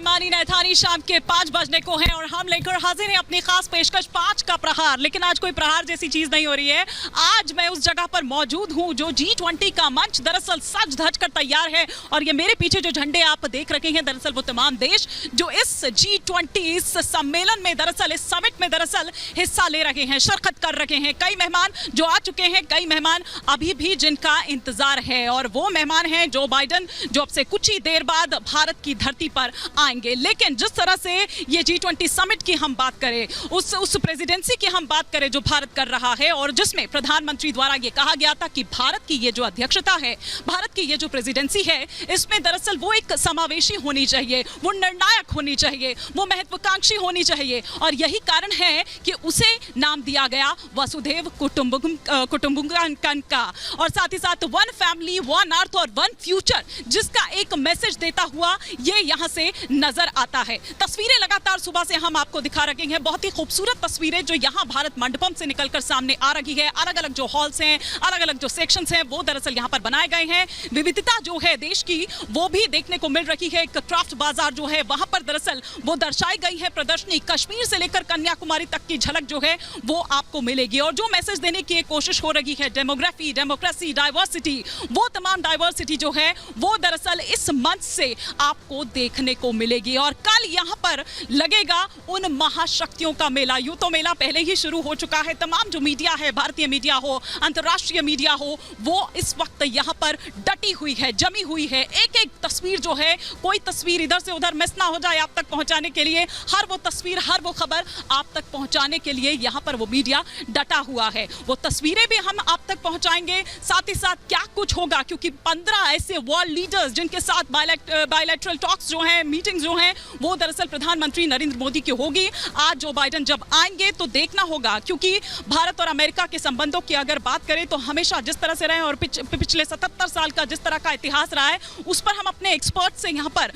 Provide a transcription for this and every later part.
मानी नैथानी शाम के 5 बजने को हैं और हम लेकर हाजिर हैं अपनी खास पेशकश 5 का प्रहार। लेकिन आज कोई प्रहार जैसी चीज नहीं हो रही है। आज मैं उस जगह पर मौजूद हूं जो G20 का मंच दरअसल सज धज कर तैयार है और ये मेरे पीछे जो झंडे आप देख रहे हैं दरअसल वो तमाम देश जो इस G20 इस सम्मेलन में दरअसल इस समिट में दरअसल हिस्सा ले रहे हैं, शिरकत कर रहे हैं। कई मेहमान जो आ चुके हैं, कई मेहमान अभी भी जिनका इंतजार है और वो मेहमान हैं जो बाइडेन जो अब से कुछ ही देर बाद भारत की धरती पर आएंगे। लेकिन जिस तरह से ये G20 समिट की हम बात करें, उस प्रेसिडेंसी की हम बात करें जो भारत कर रहा है और जिसमें प्रधानमंत्री द्वारा ये कहा गया था कि भारत की ये जो अध्यक्षता है, भारत की ये जो प्रेसिडेंसी है, इसमें दरअसल वो एक समावेशी होनी चाहिए, वो निर्णायक होनी चाहिए, वो महत्वाकांक्षी होनी चाहिए और यही कारण है कि उसे नाम दिया गया वसुधैव कुटुंबकम का और साथ ही साथ वन फैमिली वन अर्थ और वन फ्यूचर, जिसका एक मैसेज देता हुआ ये यहाँ से नजर आता है। तस्वीरें लगातार सुबह से हम आपको दिखा रहे हैं, बहुत ही खूबसूरत तस्वीरें जो यहाँ भारत मंडपम से निकलकर सामने आ रही है। अलग अलग जो हॉल्स हैं, अलग अलग जो सेक्शंस हैं, वो दरअसल यहाँ पर बनाए गए हैं। विविधता जो है देश की वो भी देखने को मिल रही है। एक क्राफ्ट बाजार जो है वहां पर दरअसल वो दर्शाई गई है प्रदर्शनी। कश्मीर से लेकर कन्याकुमारी तक की झलक जो है वो आपको मिलेगी और जो मैसेज देने की एक कोशिश हो रही है, डेमोग्राफी, डेमोक्रेसी, डाइवर्सिटी, वो तमाम डाइवर्सिटी जो है वो दरअसल इस मंच से आपको देखने को मिलेगी। और कल यहाँ पर लगेगा उन महाशक्तियों का मेला। यूं तो मेला पहले ही शुरू हो चुका है। तमाम जो मीडिया है, भारतीय मीडिया हो, अंतर्राष्ट्रीय मीडिया हो, वो इस वक्त यहाँ पर डटी हुई है, जमी हुई है। एक एक तस्वीर जो है, कोई तस्वीर इधर से उधर मिस ना हो जाए आप तक पहुंचाने के लिए, हर वो तस्वीर, हर वो खबर आप तक पहुंचाने के लिए यहाँ पर वो मीडिया डटा हुआ है। वो तस्वीरें भी हम आप तक पहुंचाएंगे, साथ ही साथ क्या कुछ होगा, क्योंकि 15 ऐसे वर्ल्ड लीडर्स जिनके साथ बायलैटरल टॉक्स जो हैं, मीटिंग्स जो हैं, वो दरअसल प्रधानमंत्री नरेंद्र मोदी की होगी। आज जो बाइडेन जब आएंगे तो देखना होगा, क्योंकि भारत और अमेरिका के संबंधों की अगर बात करें तो हमेशा जिस तरह से रहे और पिछले 77 साल का जिस तरह का इतिहास रहा है, उस पर हम अपने एक्सपर्ट से यहाँ पर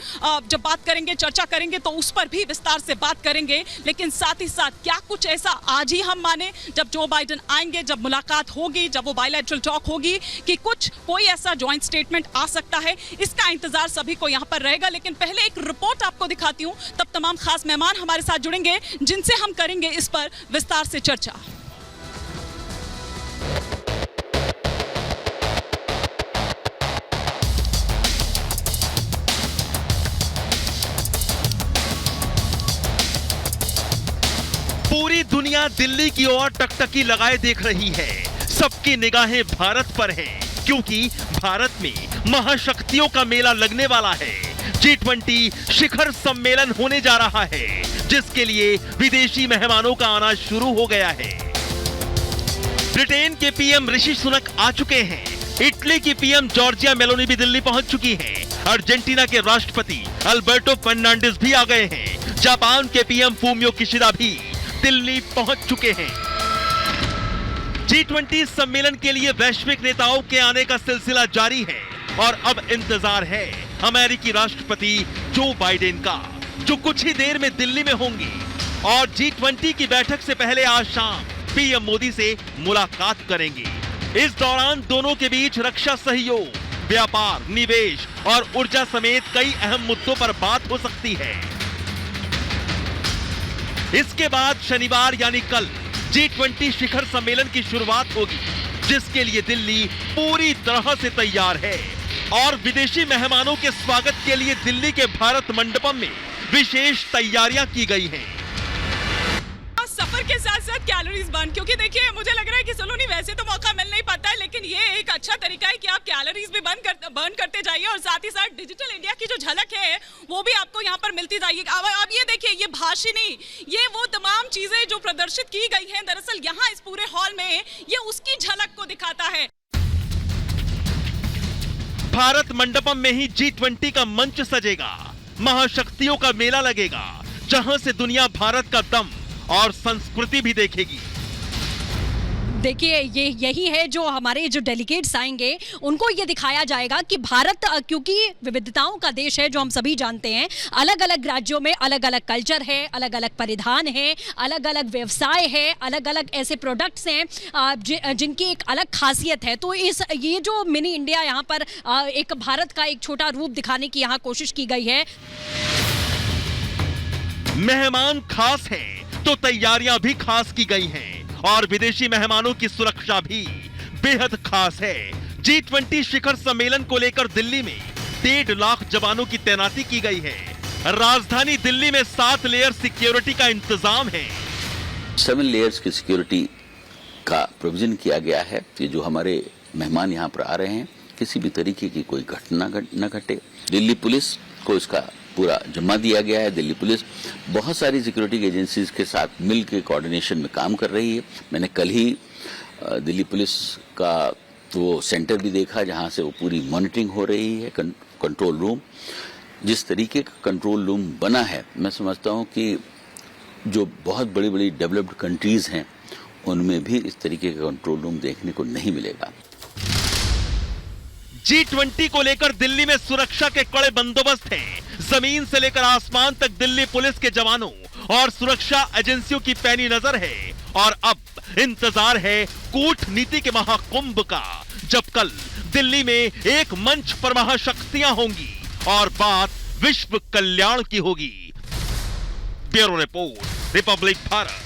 जब बात करेंगे, चर्चा करेंगे तो उस पर भी विस्तार से बात करेंगे। लेकिन साथ ही साथ क्या कुछ ऐसा आज ही हम माने जब जो बाइडेन आएंगे, जब मुलाकात होगी, जब वो बायलैटरल टॉक होगी कि कोई ऐसा ज्वाइंट स्टेटमेंट आ सकता है, इसका इंतजार सभी को यहाँ पर रहेगा। लेकिन पहले एक रिपोर्ट आपको दिखाती हूँ, तब तमाम खास मेहमान हमारे साथ जुड़ेंगे जिनसे हम करेंगे इस पर विस्तार से चर्चा। पूरी दुनिया दिल्ली की ओर टकटकी लगाए देख रही है। सबकी निगाहें भारत पर हैं, क्योंकि भारत में महाशक्तियों का मेला लगने वाला है। G20 शिखर सम्मेलन होने जा रहा है, जिसके लिए विदेशी मेहमानों का आना शुरू हो गया है। ब्रिटेन के पीएम ऋषि सुनक आ चुके हैं। इटली की पीएम जॉर्जिया मेलोनी भी दिल्ली पहुंच चुकी हैं। अर्जेंटीना के राष्ट्रपति अल्बर्टो फर्नांडिस भी आ गए हैं। जापान के पीएम फूमियो किशिदा भी दिल्ली पहुंच चुके हैं। G20 सम्मेलन के लिए वैश्विक नेताओं के आने का सिलसिला जारी है और अब इंतजार है अमेरिकी राष्ट्रपति जो बाइडेन का, जो कुछ ही देर में दिल्ली में होंगे और G20 की बैठक से पहले आज शाम पीएम मोदी से मुलाकात करेंगे। इस दौरान दोनों के बीच रक्षा सहयोग, व्यापार, निवेश और ऊर्जा समेत कई अहम मुद्दों पर बात हो सकती है। इसके बाद शनिवार यानी कल G20 शिखर सम्मेलन की शुरुआत होगी, जिसके लिए दिल्ली पूरी तरह से तैयार है और विदेशी मेहमानों के स्वागत के लिए दिल्ली के भारत मंडपम में विशेष तैयारियां की गई हैं। सफर के साथ साथ कैलोरीज बर्न, क्योंकि देखिए मुझे लग रहा है कि सलोनी वैसे तो मौका मिल नहीं पाता है, लेकिन ये एक अच्छा तरीका है कि आप कैलोरीज भी बर्न करते जाइए और साथ ही साथ डिजिटल इंडिया की जो झलक है वो भी आपको यहाँ पर मिलती जाएगी। अब ये देखिए, ये भाषिनी, ये वो तमाम चीजें जो प्रदर्शित की गई हैं, दरअसल यहाँ इस पूरे हॉल में ये उसकी झलक को दिखाता है। भारत मंडपम में ही G20 का मंच सजेगा, महाशक्तियों का मेला लगेगा, जहां से दुनिया भारत का दम और संस्कृति भी देखेगी। देखिए यही है जो हमारे जो डेलीगेट्स आएंगे उनको ये दिखाया जाएगा कि भारत क्योंकि विविधताओं का देश है, जो हम सभी जानते हैं, अलग अलग राज्यों में अलग अलग कल्चर है, अलग अलग परिधान है, अलग अलग व्यवसाय है, अलग अलग ऐसे प्रोडक्ट्स हैं जिनकी एक अलग खासियत है। तो ये जो मिनी इंडिया यहाँ पर एक भारत का एक छोटा रूप दिखाने की यहाँ कोशिश की गई है। मेहमान खास हैं तो तैयारियां भी खास की गई हैं और विदेशी मेहमानों की सुरक्षा भी बेहद खास है। G20 शिखर सम्मेलन को लेकर दिल्ली में 1.5 लाख जवानों की तैनाती की गई है। राजधानी दिल्ली में 7 लेयर सिक्योरिटी का इंतजाम है। 7 लेयर्स की सिक्योरिटी का प्रोविजन किया गया है कि जो हमारे मेहमान यहाँ पर आ रहे हैं किसी भी तरीके की कोई घटना न घटे। दिल्ली पुलिस को इसका पूरा जिम्मा दिया गया है। दिल्ली पुलिस बहुत सारी सिक्योरिटी एजेंसीज के साथ मिलकर कोऑर्डिनेशन में काम कर रही है। मैंने कल ही दिल्ली पुलिस का वो सेंटर भी देखा जहां से वो पूरी मॉनिटरिंग हो रही है। कंट्रोल रूम, जिस तरीके का कंट्रोल रूम बना है, मैं समझता हूं कि जो बहुत बड़ी बड़ी डेवलप्ड कंट्रीज हैं उनमें भी इस तरीके का कंट्रोल रूम देखने को नहीं मिलेगा। G20 को लेकर दिल्ली में सुरक्षा के कड़े बंदोबस्त हैं। जमीन से लेकर आसमान तक दिल्ली पुलिस के जवानों और सुरक्षा एजेंसियों की पैनी नजर है। और अब इंतजार है कूटनीति के महाकुंभ का, जब कल दिल्ली में एक मंच पर महाशक्तियां होंगी और बात विश्व कल्याण की होगी। Bureau report, Republic Bharat.